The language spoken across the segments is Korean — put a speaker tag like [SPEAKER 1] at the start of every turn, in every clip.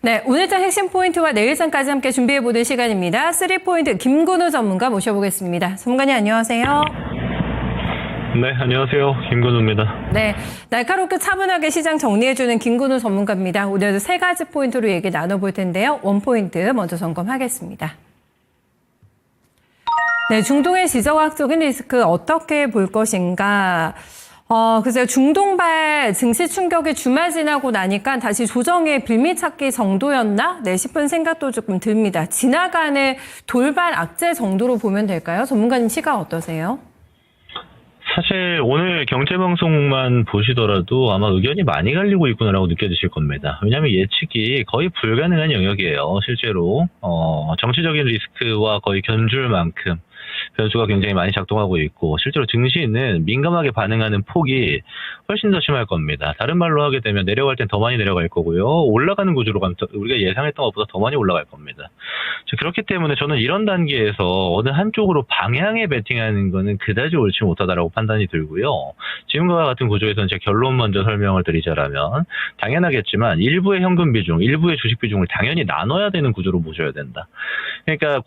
[SPEAKER 1] 네, 오늘장 핵심 포인트와 내일장까지 함께 준비해보는 시간입니다. 3포인트 김근우 전문가 모셔보겠습니다. 전문가님 안녕하세요.
[SPEAKER 2] 네, 안녕하세요. 김근우입니다.
[SPEAKER 1] 네, 날카롭게 차분하게 시장 정리해주는 김근우 전문가입니다. 오늘도 세 가지 포인트로 얘기 나눠볼 텐데요. 원포인트 먼저 점검하겠습니다. 네, 중동의 지정학적인 리스크 어떻게 볼 것인가. 글쎄요, 중동발 증시 충격이 주말 지나고 나니까 다시 조정의 빌미 찾기 정도였나? 네, 싶은 생각도 조금 듭니다. 지나가는 돌발 악재 정도로 보면 될까요? 전문가님 시각 어떠세요?
[SPEAKER 2] 사실 오늘 경제방송만 보시더라도 아마 의견이 많이 갈리고 있구나라고 느껴지실 겁니다. 왜냐하면 예측이 거의 불가능한 영역이에요. 실제로 정치적인 리스크와 거의 견줄 만큼 변수가 굉장히 많이 작동하고 있고, 실제로 증시는 민감하게 반응하는 폭이 훨씬 더 심할 겁니다. 다른 말로 하게 되면 내려갈 땐 더 많이 내려갈 거고요. 올라가는 구조로 가면 우리가 예상했던 것보다 더 많이 올라갈 겁니다. 그렇기 때문에 저는 이런 단계에서 어느 한쪽으로 방향에 베팅하는 거는 그다지 옳지 못하다라고 판단이 들고요. 지금과 같은 구조에서는 제가 결론 먼저 설명을 드리자라면, 당연하겠지만 일부의 현금 비중, 일부의 주식 비중을 당연히 나눠야 되는 구조로 보셔야 된다. 그러니까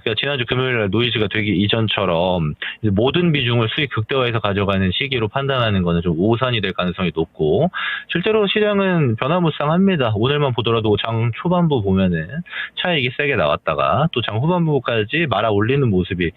[SPEAKER 2] 그러니까 지난주 금요일날 노이즈가 되기 이전처럼 모든 비중을 수익 극대화해서 가져가는 시기로 판단하는 거는 좀 오산이 될 가능성이 높고, 실제로 시장은 변화무쌍합니다. 오늘만 보더라도 장 초반부 보면은 차익이 세게 나왔다가 또 장 후반부까지 말아 올리는 모습이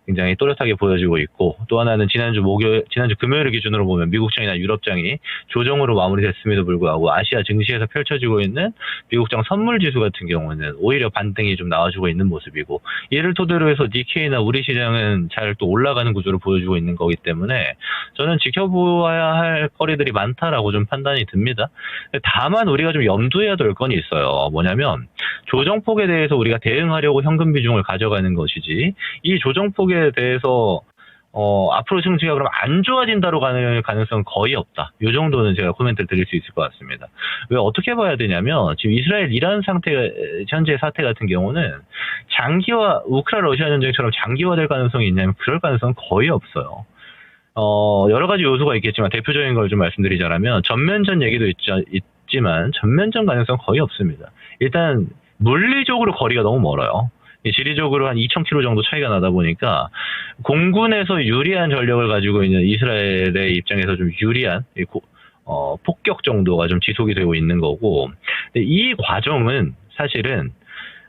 [SPEAKER 2] 굉장히 또렷하게 보여지고 있고, 또 하나는 지난주 금요일을 기준으로 보면 미국장이나 유럽장이 조정으로 마무리됐음에도 불구하고 아시아 증시에서 펼쳐지고 있는 미국장 선물지수 같은 경우는 오히려 반등이 좀 나와주고 있는 모습이고, 이를 토대로 해서 니케이나 우리 시장은 잘 또 올라가는 구조를 보여주고 있는 거기 때문에 저는 지켜보아야 할 거리들이 많다라고 좀 판단이 듭니다. 다만 우리가 좀 염두해야 될 건 있어요. 뭐냐면 조정폭에 대해서 우리가 대응하려고 현금 비중을 가져가는 것이지, 이 조정폭에 대해서 앞으로 증시가 그럼 안 좋아진다로 가는 가능성은 거의 없다. 이 정도는 제가 코멘트를 드릴 수 있을 것 같습니다. 왜 어떻게 봐야 되냐면, 지금 이스라엘 이란 현재 사태 같은 경우는 우크라이나 러시아 전쟁처럼 장기화될 가능성이 있냐면 그럴 가능성은 거의 없어요. 여러 가지 요소가 있겠지만 대표적인 걸 좀 말씀드리자면, 전면전 얘기도 있지만 전면전 가능성은 거의 없습니다. 일단 물리적으로 거리가 너무 멀어요. 지리적으로 한 2,000km 정도 차이가 나다 보니까 공군에서 유리한 전력을 가지고 있는 이스라엘의 입장에서 좀 유리한 폭격 정도가 좀 지속이 되고 있는 거고, 이 과정은 사실은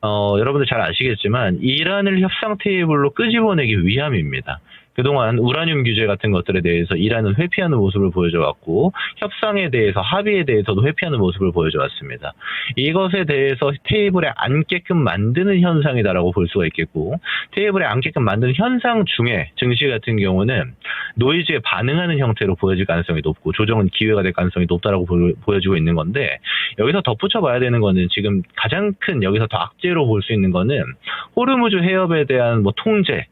[SPEAKER 2] 여러분들 잘 아시겠지만 이란을 협상 테이블로 끄집어내기 위함입니다. 그동안 우라늄 규제 같은 것들에 대해서 이란은 회피하는 모습을 보여줘왔고, 협상에 대해서, 합의에 대해서도 회피하는 모습을 보여줘왔습니다. 이것에 대해서 테이블에 앉게끔 만드는 현상이다라고 볼 수가 있겠고, 테이블에 앉게끔 만드는 현상 중에 증시 같은 경우는 노이즈에 반응하는 형태로 보여질 가능성이 높고, 조정은 기회가 될 가능성이 높다라고 보여지고 있는 건데, 여기서 덧붙여 봐야 되는 거는, 지금 가장 큰 여기서 더 악재로 볼 수 있는 거는 호르무즈 해협에 대한 통제,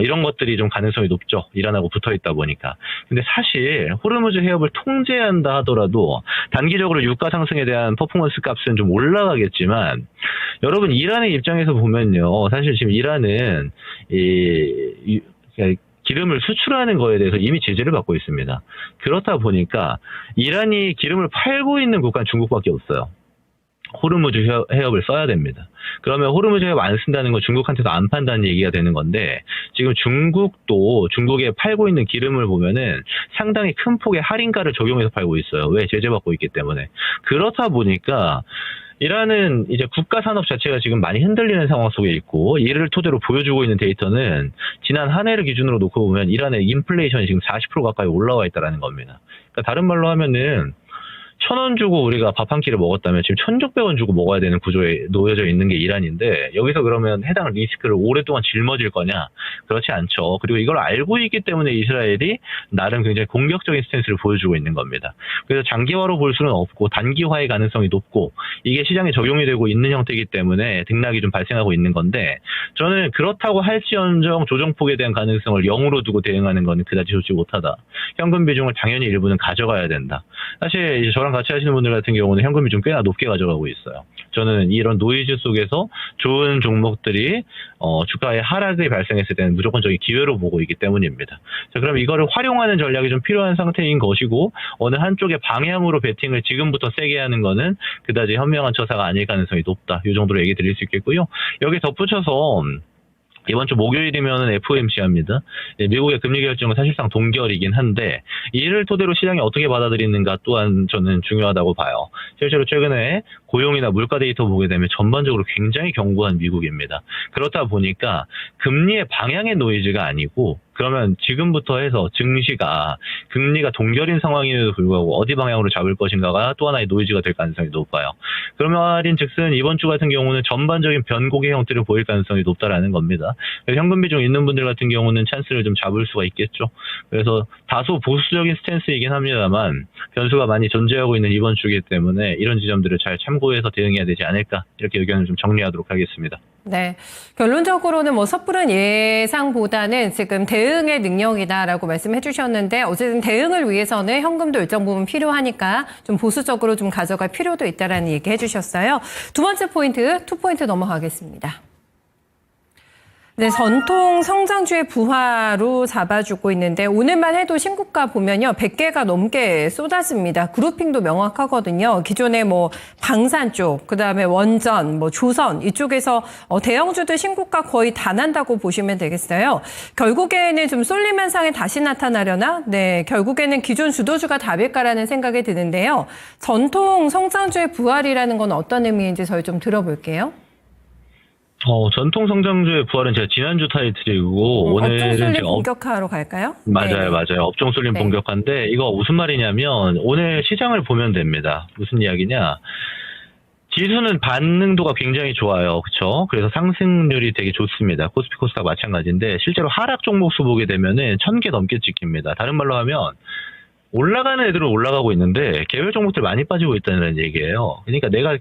[SPEAKER 2] 이런 것들이 좀 가능성이 높죠. 이란하고 붙어 있다 보니까. 근데 사실 호르무즈 해협을 통제한다 하더라도 단기적으로 유가 상승에 대한 퍼포먼스 값은 좀 올라가겠지만, 여러분 이란의 입장에서 보면요, 사실 지금 이란은 기름을 수출하는 거에 대해서 이미 제재를 받고 있습니다. 그렇다 보니까 이란이 기름을 팔고 있는 국가는 중국밖에 없어요. 호르무즈 해협을 써야 됩니다. 그러면 호르무즈 해협 안 쓴다는 건 중국한테도 안 판다는 얘기가 되는 건데, 지금 중국도 중국에 팔고 있는 기름을 보면은 상당히 큰 폭의 할인가를 적용해서 팔고 있어요. 왜? 제재받고 있기 때문에. 그렇다 보니까 이란은 이제 국가 산업 자체가 지금 많이 흔들리는 상황 속에 있고, 이를 토대로 보여주고 있는 데이터는 지난 한 해를 기준으로 놓고 보면 이란의 인플레이션이 지금 40% 가까이 올라와 있다는 겁니다. 그러니까 다른 말로 하면은 1,000원 주고 우리가 밥 한 끼를 먹었다면 지금 1,600원 주고 먹어야 되는 구조에 놓여져 있는 게 이란인데, 여기서 그러면 해당 리스크를 오랫동안 짊어질 거냐? 그렇지 않죠. 그리고 이걸 알고 있기 때문에 이스라엘이 나름 굉장히 공격적인 스탠스를 보여주고 있는 겁니다. 그래서 장기화로 볼 수는 없고 단기화의 가능성이 높고, 이게 시장에 적용이 되고 있는 형태이기 때문에 등락이 좀 발생하고 있는 건데, 저는 그렇다고 할지언정 조정폭에 대한 가능성을 0으로 두고 대응하는 건 그다지 좋지 못하다. 현금 비중을 당연히 일부는 가져가야 된다. 사실 저랑 같이 하시는 분들 같은 경우는 현금이 좀 꽤나 높게 가져가고 있어요. 저는 이런 노이즈 속에서 좋은 종목들이 주가의 하락이 발생했을 때는 무조건적인 기회로 보고 있기 때문입니다. 자, 그럼 이거를 활용하는 전략이 좀 필요한 상태인 것이고 어느 한쪽의 방향으로 베팅을 지금부터 세게 하는 거는 그다지 현명한 처사가 아닐 가능성이 높다. 이 정도로 얘기 드릴 수 있겠고요. 여기 덧붙여서 이번 주 목요일이면 FOMC입니다. 미국의 금리 결정은 사실상 동결이긴 한데 이를 토대로 시장이 어떻게 받아들이는가 또한 저는 중요하다고 봐요. 실제로 최근에 고용이나 물가 데이터 보게 되면 전반적으로 굉장히 견고한 미국입니다. 그렇다 보니까 금리의 방향의 노이즈가 아니고 그러면 지금부터 해서 증시가 금리가 동결인 상황임에도 불구하고 어디 방향으로 잡을 것인가가 또 하나의 노이즈가 될 가능성이 높아요. 그러면 말인즉슨 이번 주 같은 경우는 전반적인 변곡의 형태를 보일 가능성이 높다라는 겁니다. 그래서 현금 비중 있는 분들 같은 경우는 찬스를 좀 잡을 수가 있겠죠. 그래서 다소 보수적인 스탠스이긴 합니다만 변수가 많이 존재하고 있는 이번 주이기 때문에 이런 지점들을 잘 참고해서 대응해야 되지 않을까 이렇게 의견을 좀 정리하도록 하겠습니다.
[SPEAKER 1] 네. 결론적으로는 뭐 섣부른 예상보다는 지금 대응의 능력이다라고 말씀해 주셨는데 어쨌든 대응을 위해서는 현금도 일정 부분 필요하니까 좀 보수적으로 좀 가져갈 필요도 있다라는 얘기 해 주셨어요. 두 번째 포인트, 2포인트 넘어가겠습니다. 네, 전통 성장주의 부화로 잡아주고 있는데 오늘만 해도 신고가 보면요. 100개가 넘게 쏟아집니다. 그룹핑도 명확하거든요. 기존에 뭐 방산 쪽, 그다음에 원전, 뭐 조선 이쪽에서 대형주들 신고가 거의 다 난다고 보시면 되겠어요. 결국에는 좀 쏠림 현상이 다시 나타나려나? 네, 결국에는 기존 주도주가 답일까라는 생각이 드는데요. 전통 성장주의 부활이라는 건 어떤 의미인지 저희 좀 들어볼게요.
[SPEAKER 2] 전통 성장주의 부활은 제가 지난주 타이틀이고 오늘은
[SPEAKER 1] 업종 쏠림 본격화로 갈까요?
[SPEAKER 2] 맞아요,
[SPEAKER 1] 네.
[SPEAKER 2] 맞아요. 업종 쏠림
[SPEAKER 1] 네.
[SPEAKER 2] 본격화인데 이거 무슨 말이냐면 오늘 시장을 보면 됩니다. 무슨 이야기냐? 지수는 반응도가 굉장히 좋아요. 그렇죠? 그래서 상승률이 되게 좋습니다. 코스피 코스닥 마찬가지인데 실제로 하락 종목수 보게 되면은 1000개 넘게 찍힙니다. 다른 말로 하면 올라가는 애들은 올라가고 있는데 개별 종목들 많이 빠지고 있다는 얘기예요. 그러니까 내가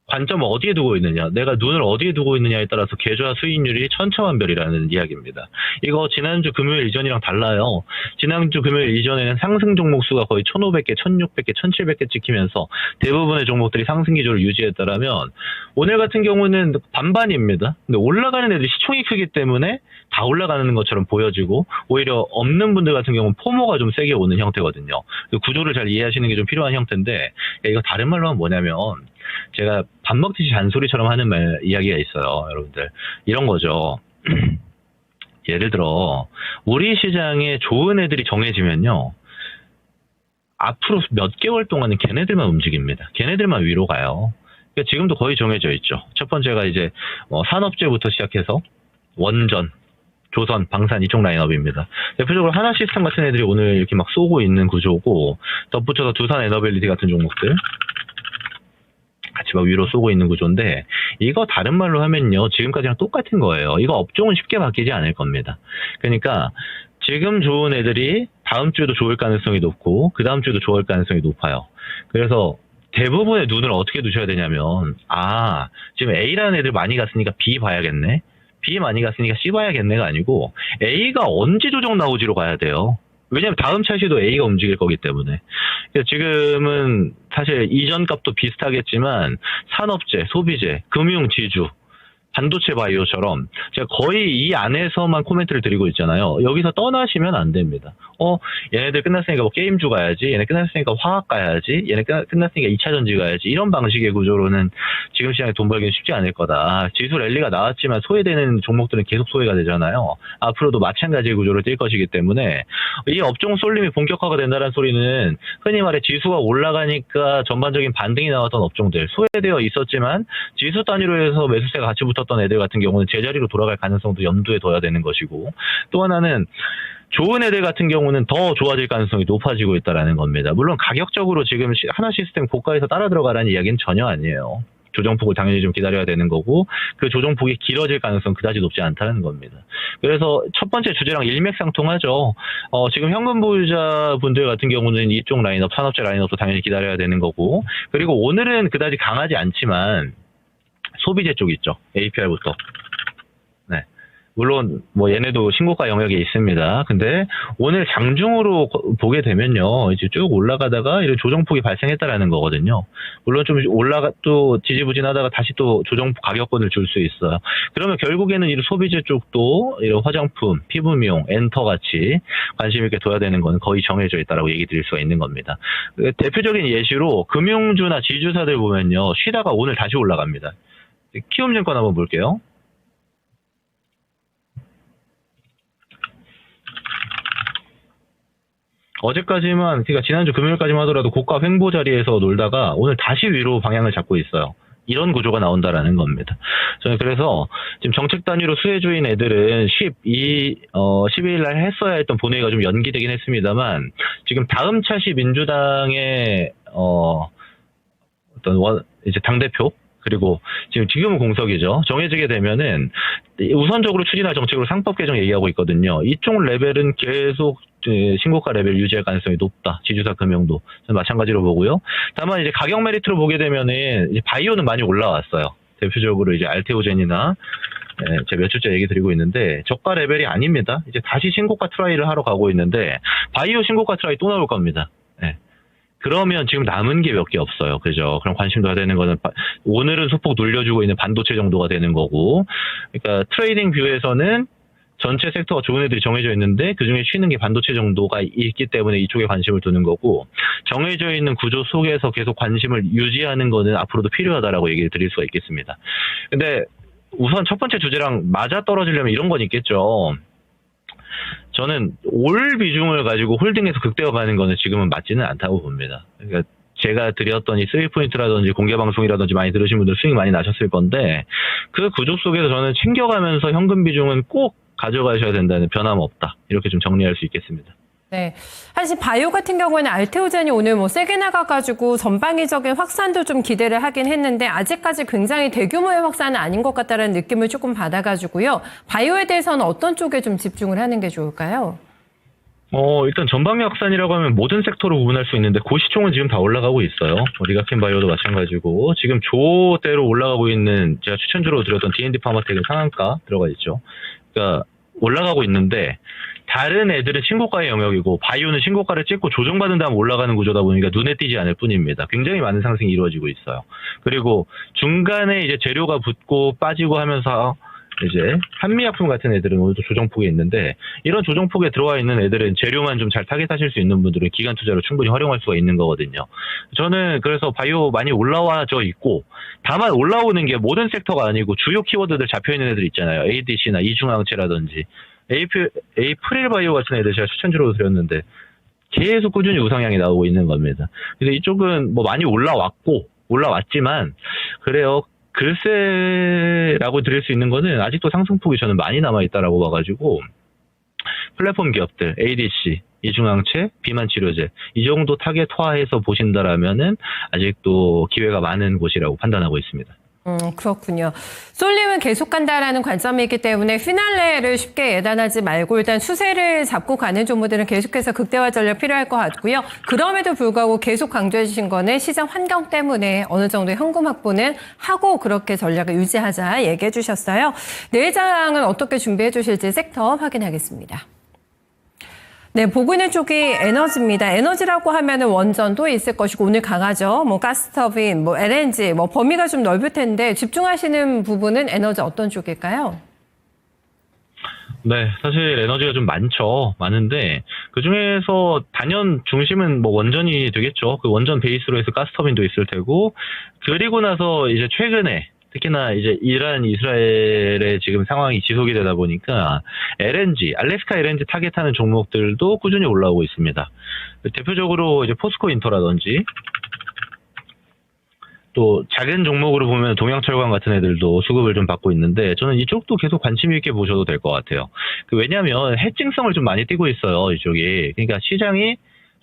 [SPEAKER 2] 관점을 어디에 두고 있느냐, 내가 눈을 어디에 두고 있느냐에 따라서 계좌 수익률이 천차만별이라는 이야기입니다. 이거 지난주 금요일 이전이랑 달라요. 지난주 금요일 이전에는 상승 종목 수가 거의 1500개, 1600개, 1700개 찍히면서 대부분의 종목들이 상승 기조를 유지했다라면 오늘 같은 경우는 반반입니다. 근데 올라가는 애들이 시총이 크기 때문에 다 올라가는 것처럼 보여지고 오히려 없는 분들 같은 경우는 포모가 좀 세게 오는 형태거든요. 그 구조를 잘 이해하시는 게 좀 필요한 형태인데 이거 다른 말로 하면 뭐냐면 제가 밥 먹듯이 잔소리처럼 하는 이야기가 있어요. 여러분들 이런 거죠. 예를 들어 우리 시장에 좋은 애들이 정해지면요 앞으로 몇 개월 동안은 걔네들만 움직입니다. 걔네들만 위로 가요. 그러니까 지금도 거의 정해져 있죠. 첫 번째가 이제 산업재부터 시작해서 원전, 조선, 방산 이쪽 라인업입니다. 대표적으로 하나시스템 같은 애들이 오늘 이렇게 막 쏘고 있는 구조고 덧붙여서 두산 에너빌리티 같은 종목들 같이 막 위로 쏘고 있는 구조인데 이거 다른 말로 하면요 지금까지랑 똑같은 거예요. 이거 업종은 쉽게 바뀌지 않을 겁니다. 그러니까 지금 좋은 애들이 다음 주에도 좋을 가능성이 높고 그 다음 주에도 좋을 가능성이 높아요. 그래서 대부분의 눈을 어떻게 두셔야 되냐면 지금 A라는 애들 많이 갔으니까 B 봐야겠네, B 많이 갔으니까 C 봐야겠네가 아니고 A가 언제 조정 나오지로 가야 돼요. 왜냐면 다음 차시도 A가 움직일 거기 때문에. 지금은 사실 이전 값도 비슷하겠지만 산업재, 소비재, 금융, 지주, 반도체 바이오처럼 제가 거의 이 안에서만 코멘트를 드리고 있잖아요. 여기서 떠나시면 안 됩니다. 얘네들 끝났으니까 뭐 게임주 가야지, 얘네 끝났으니까 화학 가야지, 얘네 끝났으니까 2차전지 가야지, 이런 방식의 구조로는 지금 시장에 돈 벌기는 쉽지 않을 거다. 지수 랠리가 나왔지만 소외되는 종목들은 계속 소외가 되잖아요. 앞으로도 마찬가지의 구조를 띌 것이기 때문에 이 업종 쏠림이 본격화가 된다는 소리는 흔히 말해 지수가 올라가니까 전반적인 반등이 나왔던 업종들, 소외되어 있었지만 지수 단위로 해서 매수세가 같이 붙었던 애들 같은 경우는 제자리로 돌아갈 가능성도 염두에 둬야 되는 것이고, 또 하나는 좋은 애들 같은 경우는 더 좋아질 가능성이 높아지고 있다는 겁니다. 물론 가격적으로 지금 하나 시스템 고가에서 따라 들어가라는 이야기는 전혀 아니에요. 조정폭을 당연히 좀 기다려야 되는 거고 그 조정폭이 길어질 가능성은 그다지 높지 않다는 겁니다. 그래서 첫 번째 주제랑 일맥상통하죠. 지금 현금 보유자 분들 같은 경우는 이쪽 라인업, 산업재 라인업도 당연히 기다려야 되는 거고, 그리고 오늘은 그다지 강하지 않지만 소비재 쪽 있죠. APR부터. 네. 물론 뭐 얘네도 신고가 영역에 있습니다. 근데 오늘 장중으로 보게 되면요, 이제 쭉 올라가다가 이런 조정폭이 발생했다라는 거거든요. 물론 좀 또 지지부진하다가 다시 또 조정 가격권을 줄 수 있어요. 그러면 결국에는 이런 소비재 쪽도 이런 화장품, 피부미용, 엔터 같이 관심 있게 둬야 되는 건 거의 정해져 있다라고 얘기 드릴 수가 있는 겁니다. 대표적인 예시로 금융주나 지주사들 보면요, 쉬다가 오늘 다시 올라갑니다. 키움증권 한번 볼게요. 어제까지만, 그러니까 지난주 금요일까지만 하더라도 고가 횡보 자리에서 놀다가 오늘 다시 위로 방향을 잡고 있어요. 이런 구조가 나온다라는 겁니다. 저는 그래서 지금 정책 단위로 수혜주인 애들은 12일 날 했어야 했던 본회의가 좀 연기되긴 했습니다만, 지금 다음 차시 민주당의 이제 당대표, 그리고 지금은 공석이죠. 정해지게 되면은 우선적으로 추진할 정책으로 상법 개정 얘기하고 있거든요. 이쪽 레벨은 계속 신고가 레벨 유지할 가능성이 높다. 지주사 금융도 마찬가지로 보고요. 다만 이제 가격 메리트로 보게 되면은 이제 바이오는 많이 올라왔어요. 대표적으로 이제 알테오젠이나 제가 몇 주째 얘기 드리고 있는데 저가 레벨이 아닙니다. 이제 다시 신고가 트라이를 하러 가고 있는데 바이오 신고가 트라이 또 나올 겁니다. 그러면 지금 남은 게 몇 개 없어요. 그죠? 그럼 관심 둬야 되는 거는 오늘은 소폭 놀려주고 있는 반도체 정도가 되는 거고, 그러니까 트레이딩 뷰에서는 전체 섹터가 좋은 애들이 정해져 있는데 그중에 쉬는 게 반도체 정도가 있기 때문에 이쪽에 관심을 두는 거고, 정해져 있는 구조 속에서 계속 관심을 유지하는 거는 앞으로도 필요하다라고 얘기를 드릴 수가 있겠습니다. 근데 우선 첫 번째 주제랑 맞아 떨어지려면 이런 건 있겠죠. 저는 올 비중을 가지고 홀딩해서 극대화가는 거는 지금은 맞지는 않다고 봅니다. 그러니까 제가 드렸던 이 3포인트라든지 공개방송이라든지 많이 들으신 분들 수익 많이 나셨을 건데, 그 구조 속에서 저는 챙겨가면서 현금 비중은 꼭 가져가셔야 된다는 변함없다. 이렇게 좀 정리할 수 있겠습니다.
[SPEAKER 1] 네. 사실 바이오 같은 경우에는 알테오젠이 오늘 뭐 세게 나가가지고 전방위적인 확산도 좀 기대를 하긴 했는데 아직까지 굉장히 대규모의 확산은 아닌 것 같다는 느낌을 조금 받아가지고요. 바이오에 대해서는 어떤 쪽에 좀 집중을 하는 게 좋을까요?
[SPEAKER 2] 일단 전방위 확산이라고 하면 모든 섹터로 구분할 수 있는데 고시총은 지금 다 올라가고 있어요. 리가켄 바이오도 마찬가지고 지금 조대로 올라가고 있는, 제가 추천주로 드렸던 D&D 파마텍은 상한가 들어가 있죠. 그러니까 올라가고 있는데 다른 애들은 신고가의 영역이고 바이오는 신고가를 찍고 조정받은 다음 올라가는 구조다 보니까 눈에 띄지 않을 뿐입니다. 굉장히 많은 상승이 이루어지고 있어요. 그리고 중간에 이제 재료가 붙고 빠지고 하면서 이제 한미약품 같은 애들은 오늘도 조정폭에 있는데, 이런 조정폭에 들어와 있는 애들은 재료만 좀 잘 타겟하실 수 있는 분들은 기간 투자로 충분히 활용할 수가 있는 거거든요. 저는 그래서 바이오 많이 올라와져 있고, 다만 올라오는 게 모든 섹터가 아니고 주요 키워드들 잡혀있는 애들 있잖아요. ADC나 이중항체라든지 에이프릴 바이오 같은 애들 제가 추천주로 드렸는데 계속 꾸준히 우상향이 나오고 있는 겁니다. 그래서 이쪽은 뭐 많이 올라왔지만 그래요. 글쎄라고 드릴 수 있는 거는 아직도 상승폭이 저는 많이 남아있다라고 봐가지고, 플랫폼 기업들, ADC, 이중항체, 비만 치료제, 이 정도 타겟화해서 보신다라면은 아직도 기회가 많은 곳이라고 판단하고 있습니다.
[SPEAKER 1] 그렇군요. 쏠림은 계속 간다라는 관점이기 때문에 휘날레를 쉽게 예단하지 말고 일단 추세를 잡고 가는 종목들은 계속해서 극대화 전략 필요할 것 같고요. 그럼에도 불구하고 계속 강조해 주신 거는 시장 환경 때문에 어느 정도 현금 확보는 하고 그렇게 전략을 유지하자 얘기해 주셨어요. 내장은 어떻게 준비해 주실지 섹터 확인하겠습니다. 네, 보고 있는 쪽이 에너지입니다. 에너지라고 하면은 원전도 있을 것이고 오늘 강하죠. 뭐 가스터빈, 뭐 LNG, 뭐 범위가 좀 넓을 텐데 집중하시는 부분은 에너지 어떤 쪽일까요?
[SPEAKER 2] 네, 사실 에너지가 좀 많은데 그 중에서 단연 중심은 뭐 원전이 되겠죠. 그 원전 베이스로 해서 가스터빈도 있을 테고, 그리고 나서 이제 최근에 특히나 이제 이란, 이스라엘의 지금 상황이 지속이 되다 보니까 LNG, 알래스카 LNG 타겟하는 종목들도 꾸준히 올라오고 있습니다. 대표적으로 이제 포스코 인터라든지 또 작은 종목으로 보면 동양철강 같은 애들도 수급을 좀 받고 있는데, 저는 이쪽도 계속 관심 있게 보셔도 될 것 같아요. 왜냐하면 해증성을 좀 많이 띠고 있어요, 이쪽이. 그러니까 시장이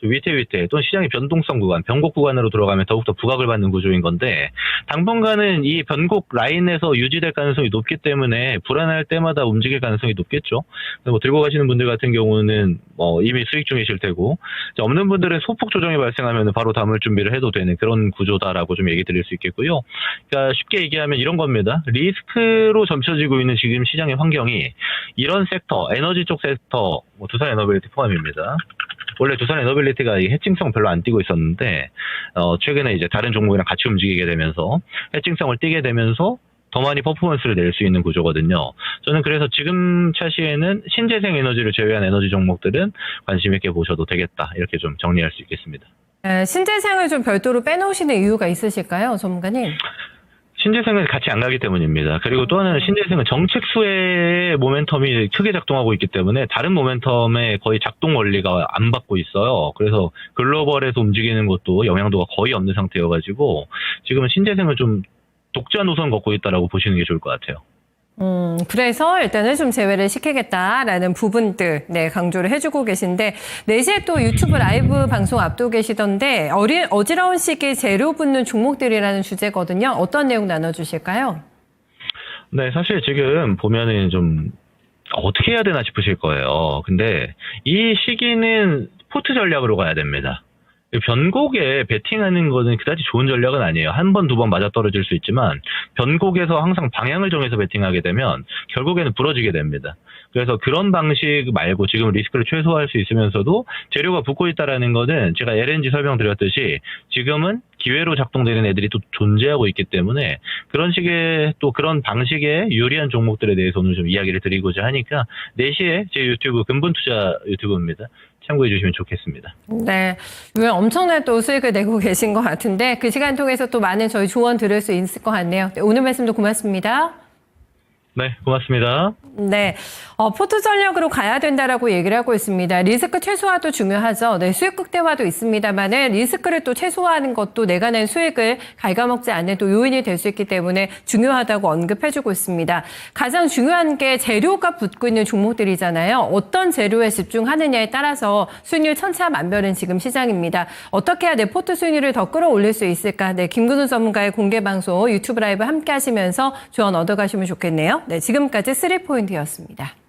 [SPEAKER 2] 위태위태 또는 시장의 변동성 구간, 변곡 구간으로 들어가면 더욱더 부각을 받는 구조인 건데 당분간은 이 변곡 라인에서 유지될 가능성이 높기 때문에 불안할 때마다 움직일 가능성이 높겠죠. 뭐 들고 가시는 분들 같은 경우는 이미 수익 중이실 테고 없는 분들은 소폭 조정이 발생하면 바로 담을 준비를 해도 되는 그런 구조다라고 좀 얘기 드릴 수 있겠고요. 그러니까 쉽게 얘기하면 이런 겁니다. 리스크로 점쳐지고 있는 지금 시장의 환경이 이런 섹터, 에너지 쪽 섹터, 두산 에너빌리티 포함입니다. 원래 두산 에너빌리티가 이 해칭성 별로 안 띄고 있었는데 최근에 이제 다른 종목이랑 같이 움직이게 되면서 해칭성을 띄게 되면서 더 많이 퍼포먼스를 낼 수 있는 구조거든요. 저는 그래서 지금 차시에는 신재생 에너지를 제외한 에너지 종목들은 관심 있게 보셔도 되겠다. 이렇게 좀 정리할 수 있겠습니다.
[SPEAKER 1] 신재생을 좀 별도로 빼놓으시는 이유가 있으실까요, 전문가님?
[SPEAKER 2] 신재생은 같이 안 가기 때문입니다. 그리고 또 하나는 신재생은 정책 수혜의 모멘텀이 크게 작동하고 있기 때문에 다른 모멘텀의 거의 작동 원리가 안 받고 있어요. 그래서 글로벌에서 움직이는 것도 영향도가 거의 없는 상태여가지고 지금은 신재생을 좀 독자 노선 걷고 있다라고 보시는 게 좋을 것 같아요.
[SPEAKER 1] 그래서 일단은 좀 제외를 시키겠다라는 부분들, 강조를 해주고 계신데, 4시에 또 유튜브 라이브 방송 앞두고 계시던데, 어지러운 시기에 재료 붙는 종목들이라는 주제거든요. 어떤 내용 나눠주실까요?
[SPEAKER 2] 네, 사실 지금 보면은 좀 어떻게 해야 되나 싶으실 거예요. 근데 이 시기는 포트 전략으로 가야 됩니다. 변곡에 베팅하는 거는 그다지 좋은 전략은 아니에요. 한 번, 두 번 맞아떨어질 수 있지만 변곡에서 항상 방향을 정해서 베팅하게 되면 결국에는 부러지게 됩니다. 그래서 그런 방식 말고 지금 리스크를 최소화할 수 있으면서도 재료가 붙고 있다라는 거는 제가 LNG 설명드렸듯이 지금은 기회로 작동되는 애들이 또 존재하고 있기 때문에 그런 식의 또 그런 방식의 유리한 종목들에 대해서 오늘 좀 이야기를 드리고자 하니까 4시에 제 유튜브 근본투자 유튜브입니다. 참고해 주시면 좋겠습니다.
[SPEAKER 1] 네, 요즘 엄청난 또 수익을 내고 계신 것 같은데 그 시간 통해서 또 많은 저희 조언 들을 수 있을 것 같네요. 네, 오늘 말씀도 고맙습니다.
[SPEAKER 2] 네, 고맙습니다.
[SPEAKER 1] 네, 포트 전략으로 가야 된다라고 얘기를 하고 있습니다. 리스크 최소화도 중요하죠. 네, 수익 극대화도 있습니다만은 리스크를 또 최소화하는 것도 내가 낸 수익을 갉아먹지 않는 또 요인이 될 수 있기 때문에 중요하다고 언급해주고 있습니다. 가장 중요한 게 재료가 붙고 있는 종목들이잖아요. 어떤 재료에 집중하느냐에 따라서 수익률 천차만별은 지금 시장입니다. 어떻게 해야 내 포트 수익률을 더 끌어올릴 수 있을까? 네, 김근우 전문가의 공개 방송 유튜브 라이브 함께 하시면서 조언 얻어가시면 좋겠네요. 네, 지금까지 3포인트였습니다.